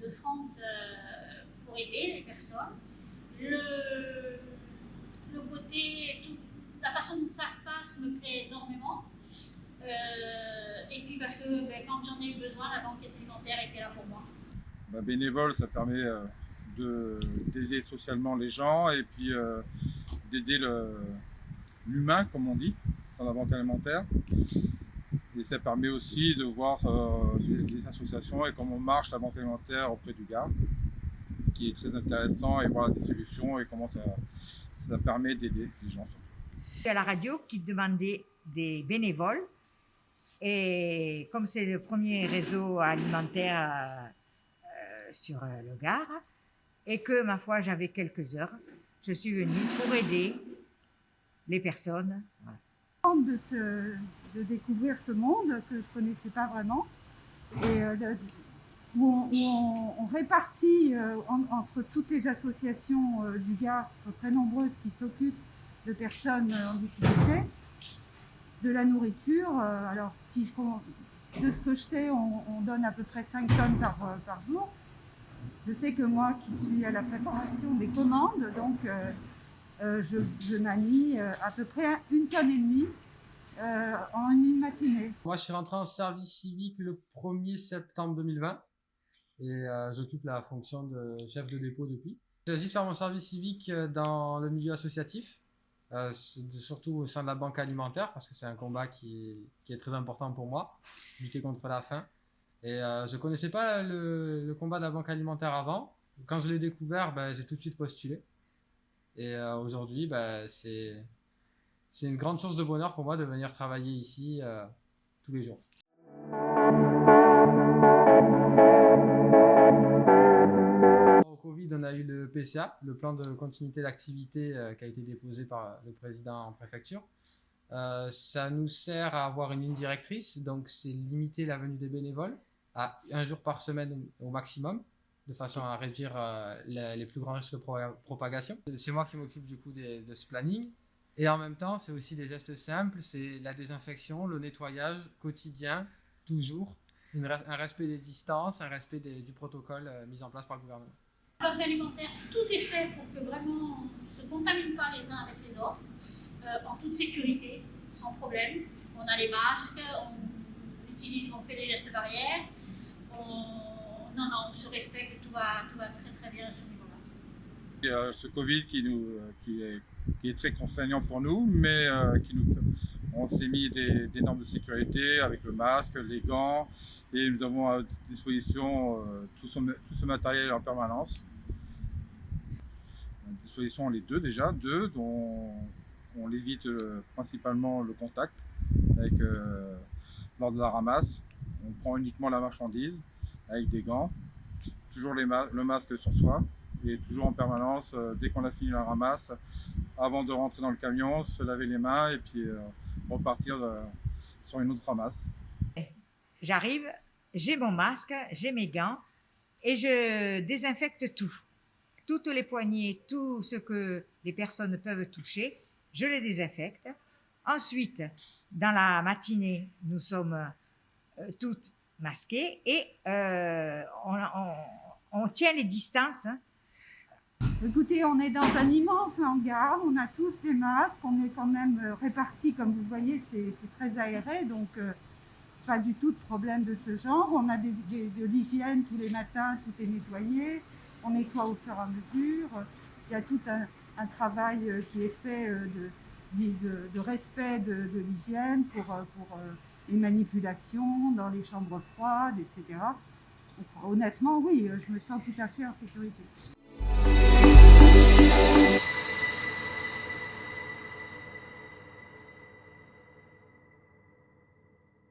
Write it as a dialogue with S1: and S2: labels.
S1: de France pour aider les personnes. Le côté, la façon dont ça se passe me plaît énormément. Et puis parce que quand j'en ai eu besoin, la banque alimentaire était là pour moi.
S2: Bénévole, ça permet d'aider socialement les gens et puis d'aider l'humain, comme on dit, dans la banque alimentaire. Et ça permet aussi de voir les associations et comment marche la banque alimentaire auprès du Gard, qui est très intéressant, et voir la distribution et comment ça permet d'aider les gens surtout.
S3: À la radio qui demandait des bénévoles, et comme c'est le premier réseau alimentaire sur le Gard, et que ma foi j'avais quelques heures, je suis venue pour aider les personnes. Voilà.
S4: De découvrir ce monde que je ne connaissais pas vraiment, et où on répartit entre toutes les associations du Gard, qui sont très nombreuses, qui s'occupent de personnes en difficulté, de la nourriture. Alors, de ce que je sais, on donne à peu près 5 tonnes par jour. Je sais que moi, qui suis à la préparation des commandes, donc je manie à peu près 1,5 tonne en une matinée.
S5: Moi, je suis rentré en service civique le 1er septembre 2020 et j'occupe la fonction de chef de dépôt depuis. J'ai choisi de faire mon service civique dans le milieu associatif, surtout au sein de la banque alimentaire, parce que c'est un combat qui est très important pour moi, lutter contre la faim. Et je connaissais pas le combat de la banque alimentaire avant. Quand je l'ai découvert, j'ai tout de suite postulé. Et aujourd'hui, c'est une grande source de bonheur pour moi de venir travailler ici tous les jours. Au Covid, on a eu le PCA, le plan de continuité d'activité qui a été déposé par le président en préfecture. Ça nous sert à avoir une ligne directrice, donc c'est limiter la venue des bénévoles à 1 jour par semaine au maximum, de façon à réduire les plus grands risques de propagation. C'est moi qui m'occupe du coup de ce planning. Et en même temps, c'est aussi des gestes simples, c'est la désinfection, le nettoyage quotidien, toujours, un respect des distances, un respect du protocole mis en place par le gouvernement.
S1: La banque alimentaire, tout est fait pour que vraiment on ne se contamine pas les uns avec les autres, en toute sécurité, sans problème. On a les masques, on fait les gestes barrières, on se respecte, tout va très très bien à ce niveau-là.
S2: Ce Covid qui est très contraignant pour nous, mais on s'est mis des normes de sécurité avec le masque, les gants, et nous avons à disposition tout ce matériel en permanence. À disposition les deux dont on évite principalement le contact lors de la ramasse. On prend uniquement la marchandise avec des gants, toujours le masque sur soi, et toujours en permanence, dès qu'on a fini la ramasse, avant de rentrer dans le camion, se laver les mains et puis repartir sur une autre ramasse.
S3: J'arrive, j'ai mon masque, j'ai mes gants et je désinfecte tout. Toutes les poignées, tout ce que les personnes peuvent toucher, je les désinfecte. Ensuite, dans la matinée, nous sommes toutes masquées et on tient les distances.
S4: Écoutez, on est dans un immense hangar, on a tous des masques, on est quand même répartis, comme vous voyez, c'est très aéré, donc pas du tout de problème de ce genre. On a de l'hygiène tous les matins, tout est nettoyé, on nettoie au fur et à mesure. Il y a tout un travail qui est fait de respect de l'hygiène pour les manipulations dans les chambres froides, etc. Donc, honnêtement, oui, je me sens tout à fait en sécurité.